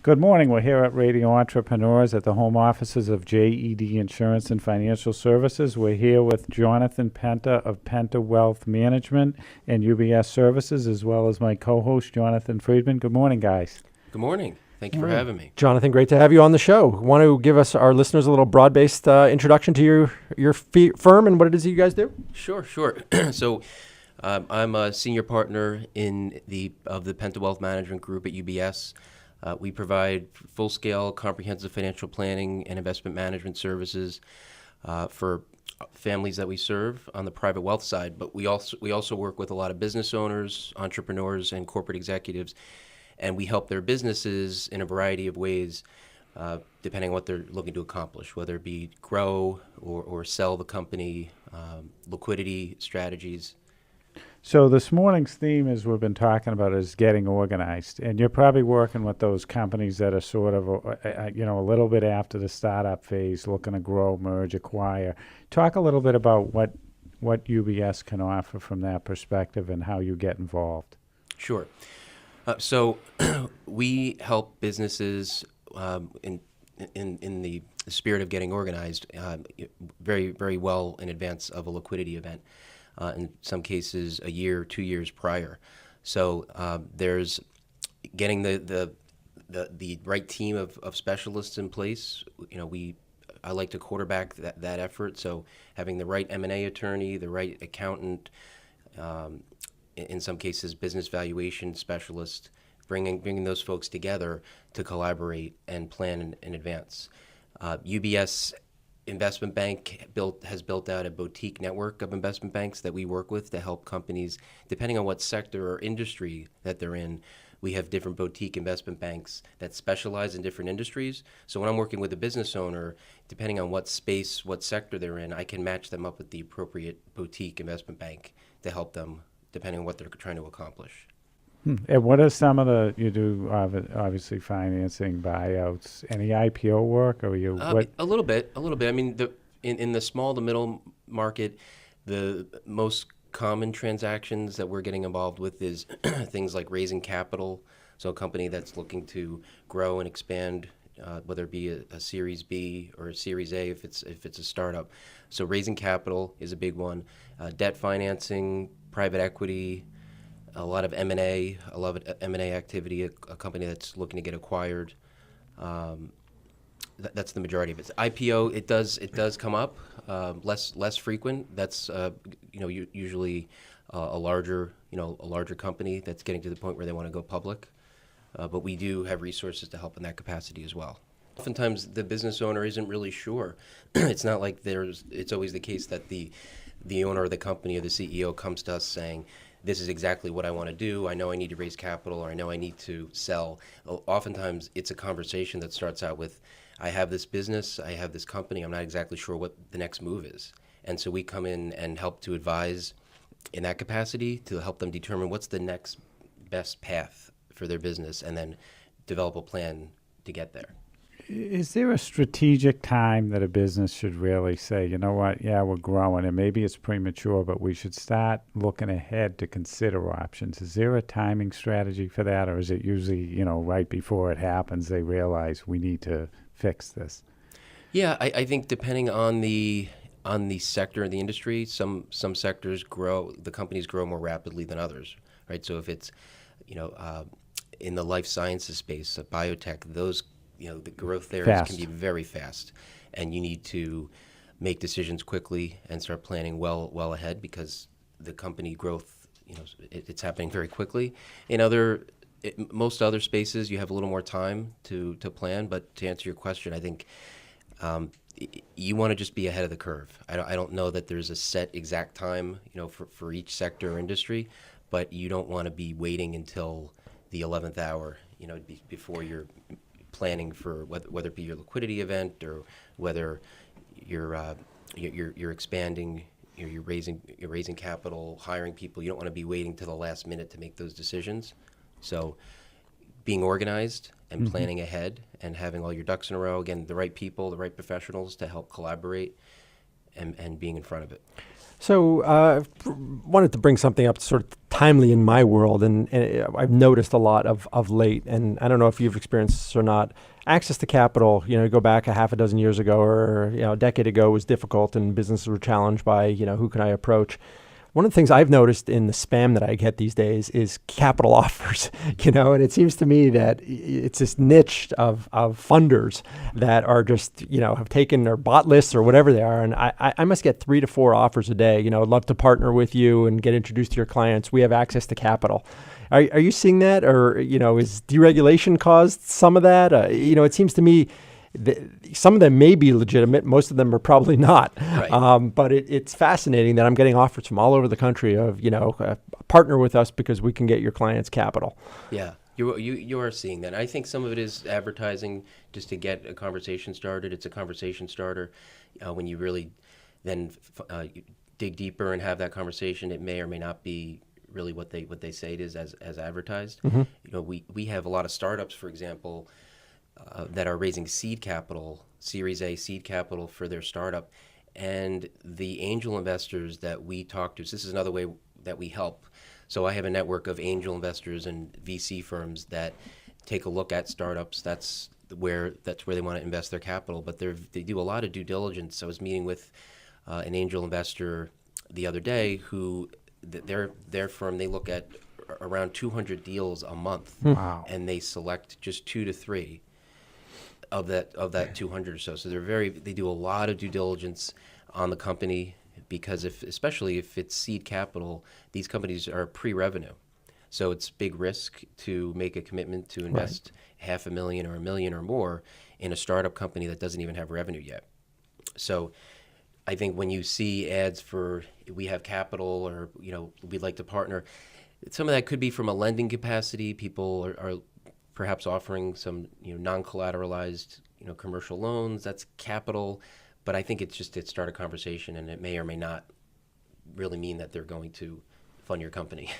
Good morning. We're here at Radio Entrepreneurs at the home offices of JED Insurance and Financial Services. We're here with Jonathan Penta of Penta Wealth Management and UBS Services, as well as my co-host, Jonathan Friedman. Good morning, guys. Good morning. Thank you for having me. Jonathan, great to have you on the show. Want to give our listeners a little broad-based introduction to your firm and what it is that you guys do? Sure. So I'm a senior partner in the Penta Wealth Management Group at UBS. We provide full-scale comprehensive financial planning and investment management services for families that we serve on the private wealth side, but we also work with a lot of business owners, entrepreneurs, and corporate executives, and we help their businesses in a variety of ways depending on what they're looking to accomplish, whether it be grow or sell the company, liquidity strategies. So this morning's theme, as we've been talking about, is getting organized. And you're probably working with those companies that are sort of, a little bit after the startup phase, looking to grow, merge, acquire. Talk a little bit about what UBS can offer from that perspective and how you get involved. Sure. So we help businesses in the spirit of getting organized very, very well in advance of a liquidity event. In some cases, a year, 2 years prior. So there's getting the right team of specialists in place. I like to quarterback that effort. So having the right M&A attorney, the right accountant, in some cases, business valuation specialist, bringing those folks together to collaborate and plan in advance. UBS Investment Bank has built out a boutique network of investment banks that we work with to help companies, depending on what sector or industry that they're in. We have different boutique investment banks that specialize in different industries. So when I'm working with a business owner, depending on what space, what sector they're in, I can match them up with the appropriate boutique investment bank to help them, depending on what they're trying to accomplish. And what are some of you do obviously financing, buyouts, any IPO work, or you? A little bit. I mean, in the small to middle market, the most common transactions that we're getting involved with is things like raising capital. So a company that's looking to grow and expand, whether it be a Series B or a Series A if it's a startup. So raising capital is a big one. Debt financing, private equity. A lot of M&A, activity, a company that's looking to get acquired. That's the majority of it. IPO, it does come up, less frequent. That's usually a larger company that's getting to the point where they want to go public. But we do have resources to help in that capacity as well. Oftentimes, the business owner isn't really sure. It's not like it's always the case that the owner of the company or the CEO comes to us saying, this is exactly what I want to do. I know I need to raise capital, or I know I need to sell. Oftentimes, it's a conversation that starts out with, I have this business, I have this company, I'm not exactly sure what the next move is. And so we come in and help to advise in that capacity to help them determine what's the next best path for their business and then develop a plan to get there. Is there a strategic time that a business should really say, you know what, yeah, we're growing, and maybe it's premature, but we should start looking ahead to consider options? Is there a timing strategy for that, or is it usually, right before it happens, they realize we need to fix this? Yeah, I think depending on the sector and the industry, some sectors the companies grow more rapidly than others, right? So if it's, in the life sciences space, biotech, those the growth there can be very fast, and you need to make decisions quickly and start planning well ahead because the company growth, it's happening very quickly. In most other spaces, you have a little more time to plan. But to answer your question, I think you want to just be ahead of the curve. I don't know that there's a set exact time, for each sector or industry, but you don't want to be waiting until the 11th hour, before you're planning for whether it be your liquidity event or whether you're expanding, you're raising capital, hiring people. You don't want to be waiting to the last minute to make those decisions. So being organized and planning ahead and having all your ducks in a row, again, the right people, the right professionals to help collaborate and being in front of it. So, wanted to bring something up sort of timely in my world, and I've noticed a lot of late, and I don't know if you've experienced this or not. Access to capital, go back a half a dozen years ago or a decade ago was difficult, and businesses were challenged by who can I approach. One of the things I've noticed in the spam that I get these days is capital offers, and it seems to me that it's this niche of funders that are just, have taken their bot lists or whatever they are. And I must get 3 to 4 offers a day. I'd love to partner with you and get introduced to your clients. We have access to capital. Are you seeing that? Or, is deregulation caused some of that? It seems to me some of them may be legitimate. Most of them are probably not. Right. But it's fascinating that I'm getting offers from all over the country of, partner with us because we can get your clients capital. Yeah, you are seeing that. I think some of it is advertising just to get a conversation started. It's a conversation starter. When you really then dig deeper and have that conversation, it may or may not be really what they say it is as advertised. Mm-hmm. We have a lot of startups, for example, that are raising seed capital, Series A seed capital for their startup. And the angel investors that we talk to, so this is another way that we help. So I have a network of angel investors and VC firms that take a look at startups. That's where they want to invest their capital. But they do a lot of due diligence. I was meeting with an angel investor the other day who their firm, they look at around 200 deals a month. Wow. And they select just 2 to 3 of that 200 or so. So they do a lot of due diligence on the company, because especially if it's seed capital, these companies are pre-revenue. So it's big risk to make a commitment to invest $500,000 or $1 million or more in a startup company that doesn't even have revenue yet. So I think when you see ads for we have capital or we'd like to partner, some of that could be from a lending capacity. People are perhaps offering some non-collateralized commercial loans. That's capital, but I think it's just to start a conversation, and it may or may not really mean that they're going to fund your company.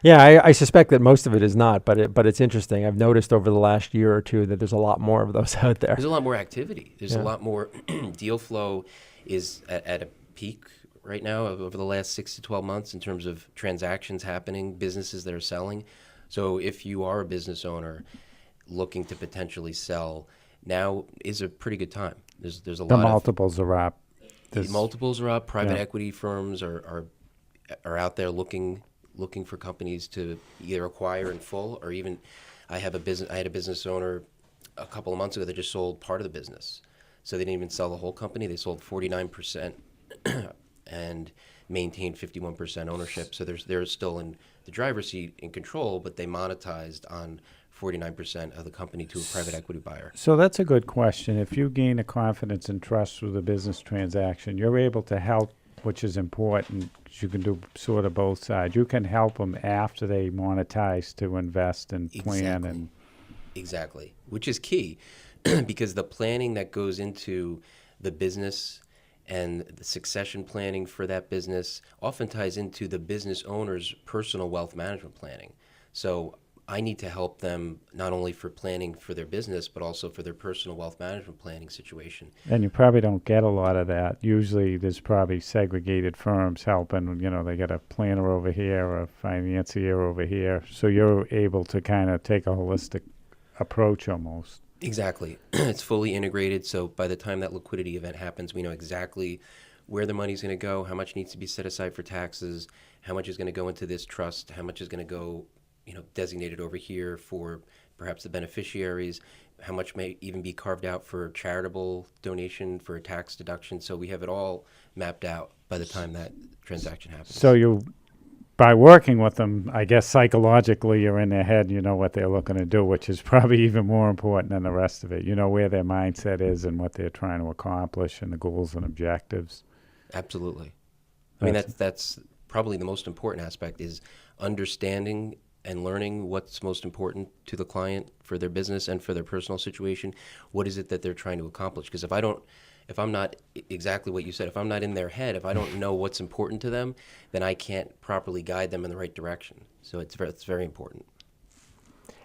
Yeah, I suspect that most of it is not, but it's interesting. I've noticed over the last year or two that there's a lot more of those out there. There's a lot more activity. There's a lot more deal flow is at a peak right now over the last 6 to 12 months in terms of transactions happening, businesses that are selling. So if you are a business owner looking to potentially sell, now is a pretty good time. There's a lot The of multiples are up. multiples are up. Private equity firms are out there looking for companies to either acquire in full, or even I had a business owner a couple of months ago that just sold part of the business. So they didn't even sell the whole company. They sold 49% and maintained 51% ownership. So they're still in the driver's seat in control, but they monetized on 49% of the company to a private equity buyer. So that's a good question. If you gain a confidence and trust through the business transaction, you're able to help, which is important, 'cause you can do sort of both sides. You can help them after they monetize to invest and plan. Exactly, which is key because the planning that goes into the business and the succession planning for that business often ties into the business owner's personal wealth management planning. So I need to help them not only for planning for their business, but also for their personal wealth management planning situation. And you probably don't get a lot of that. Usually there's probably segregated firms helping. They got a planner over here or a financier over here. So you're able to kind of take a holistic approach almost. Exactly. It's fully integrated. So by the time that liquidity event happens, we know exactly where the money's going to go, how much needs to be set aside for taxes, how much is going to go into this trust, how much is going to go designated over here for perhaps the beneficiaries, how much may even be carved out for charitable donation for a tax deduction. So we have it all mapped out by the time that transaction happens. So by working with them, I guess psychologically you're in their head, you know what they're looking to do, which is probably even more important than the rest of it. You know where their mindset is and what they're trying to accomplish and the goals and objectives. Absolutely. I mean, that's probably the most important aspect is understanding and learning what's most important to the client for their business and for their personal situation. What is it that they're trying to accomplish? Because if I'm not exactly what you said, if I'm not in their head, if I don't know what's important to them, then I can't properly guide them in the right direction. So it's very important.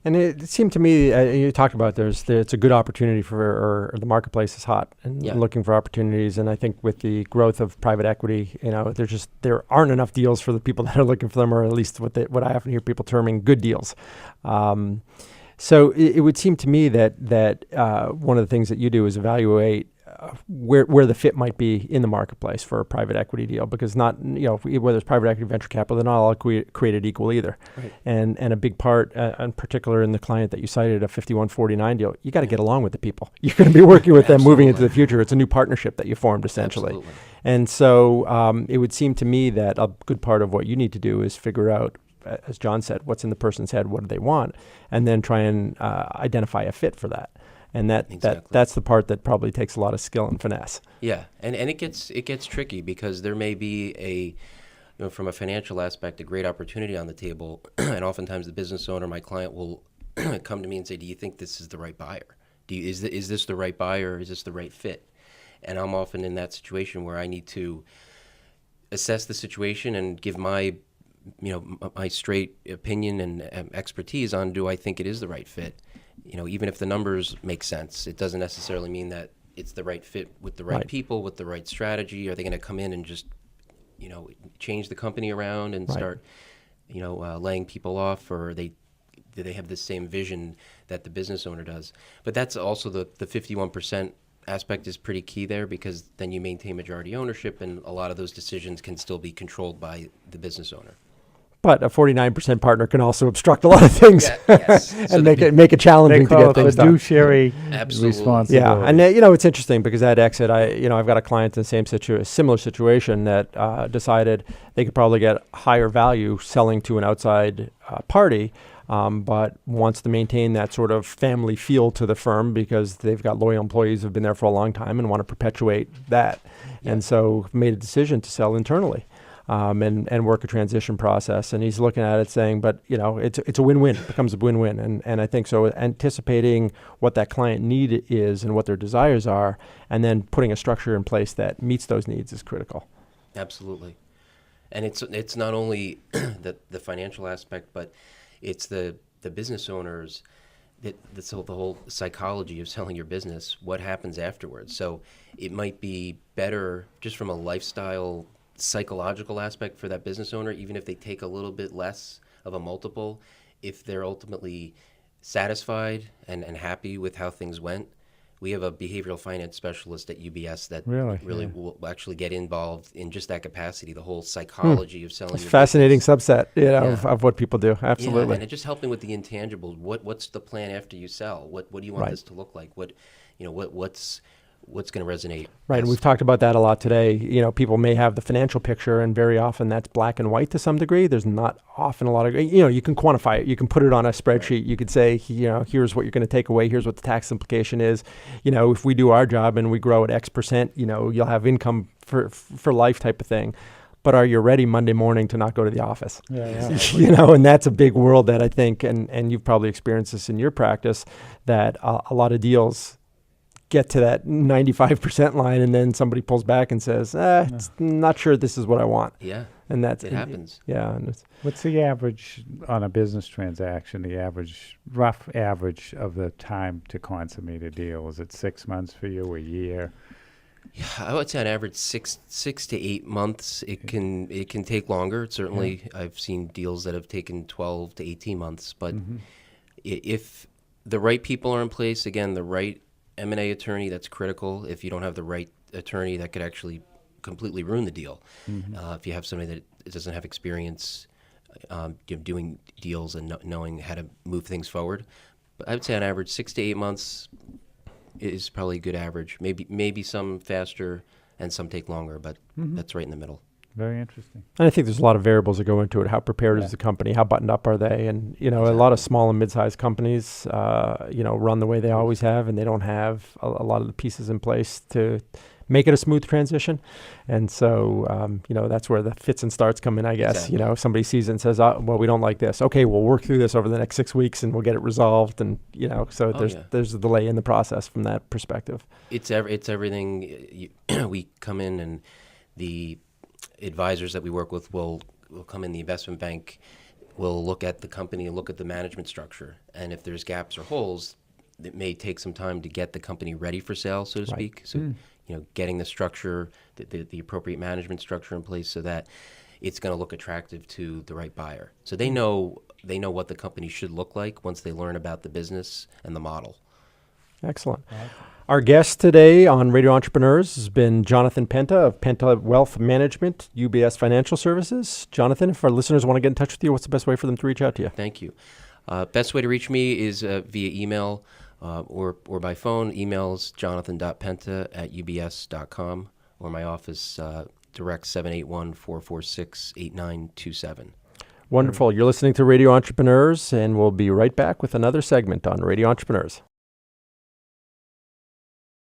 And it seemed to me, you talked about it's a good opportunity or the marketplace is hot and Yeah. looking for opportunities. And I think with the growth of private equity, there aren't enough deals for the people that are looking for them, or at least what I often hear people terming good deals. So it would seem to me that one of the things that you do is evaluate where the fit might be in the marketplace for a private equity deal, because whether it's private equity, venture capital, they're not all created equal either. Right. And a big part, in particular in the client that you cited, a 5149 deal, you got to get along with the people. You're going to be working with them moving into the future. It's a new partnership that you formed essentially. Absolutely. And so it would seem to me that a good part of what you need to do is figure out, as John said, what's in the person's head, what do they want, and then try and identify a fit for that. And that's the part that probably takes a lot of skill and finesse. Yeah, and it gets tricky because there may be from a financial aspect, a great opportunity on the table, and oftentimes the business owner, my client, will come to me and say, "Do you think this is the right buyer? Is this the right buyer? Is this the right fit?" And I'm often in that situation where I need to assess the situation and give my straight opinion and expertise on, do I think it is the right fit? Even if the numbers make sense, it doesn't necessarily mean that it's the right fit with the right people, with the right strategy. Are they going to come in and just, change the company around and start, laying people off, or do they have the same vision that the business owner does? But that's also the 51% aspect is pretty key there, because then you maintain majority ownership, and a lot of those decisions can still be controlled by the business owner. But a 49% partner can also obstruct a lot of things, Yes. and make it challenging to get things done. Fiduciary Absolutely. responsibility. Yeah, and it's interesting because at exit, I've got a client in the similar situation that decided they could probably get higher value selling to an outside party, but wants to maintain that sort of family feel to the firm because they've got loyal employees who've been there for a long time and want to perpetuate that, and so made a decision to sell internally. And work a transition process. And he's looking at it saying, but it's a win-win. It becomes a win-win. And I think so, anticipating what that client need is and what their desires are, and then putting a structure in place that meets those needs is critical. Absolutely. And it's not only the financial aspect, but it's the business owners, the whole psychology of selling your business, what happens afterwards. So it might be better just from a lifestyle psychological aspect for that business owner, even if they take a little bit less of a multiple, if they're ultimately satisfied and happy with how things went. We have a behavioral finance specialist at UBS that really will actually get involved in just that capacity, the whole psychology of selling. It's a fascinating subset of what people do. Absolutely. Yeah, and just helping with the intangibles. What's the plan after you sell? What do you want this to look like? What's going to resonate? Right, and we've talked about that a lot today. People may have the financial picture, and very often that's black and white to some degree. There's not often a lot of, you can quantify it. You can put it on a spreadsheet. Right. You could say, here's what you're going to take away. Here's what the tax implication is. If we do our job and we grow at X percent, you'll have income for life type of thing. But are you ready Monday morning to not go to the office? Yeah. And that's a big world that I think, and you've probably experienced this in your practice, that a lot of deals get to that 95% line, and then somebody pulls back and says, not sure this is what I want. Yeah. And it happens. Yeah. What's the average on a business transaction, rough average of the time to consummate a deal? Is it 6 months for you, a year? Yeah, I would say on average 6 to 8 months. It can take longer. Certainly, I've seen deals that have taken 12 to 18 months. But if the right people are in place, again, the right M&A attorney, that's critical. If you don't have the right attorney, that could actually completely ruin the deal. If you have somebody that doesn't have experience doing deals and knowing how to move things forward. But I would say on average 6 to 8 months is probably a good average. Maybe some faster and some take longer, but that's right in the middle. Very interesting. And I think there's a lot of variables that go into it. How prepared is the company? How buttoned up are they? And, a lot of small and mid-sized companies, run the way they always have, and they don't have a lot of the pieces in place to make it a smooth transition. And so, that's where the fits and starts come in, I guess. Exactly. Somebody sees it and says, well, we don't like this. Okay, we'll work through this over the next 6 weeks and we'll get it resolved. And, so there's a delay in the process from that perspective. It's everything. We come in, and the advisors that we work with will come in. The investment bank will look at the company and look at the management structure. And if there's gaps or holes, it may take some time to get the company ready for sale, so to speak. So, getting the structure, the appropriate management structure in place so that it's going to look attractive to the right buyer. So they know what the company should look like once they learn about the business and the model. Excellent. Our guest today on Radio Entrepreneurs has been Jonathan Penta of Penta Wealth Management, UBS Financial Services. Jonathan, if our listeners want to get in touch with you, what's the best way for them to reach out to you? Thank you. Best way to reach me is via email or by phone. Emails jonathan.penta@ubs.com, or my office direct 781-446-8927. Wonderful. You're listening to Radio Entrepreneurs, and we'll be right back with another segment on Radio Entrepreneurs.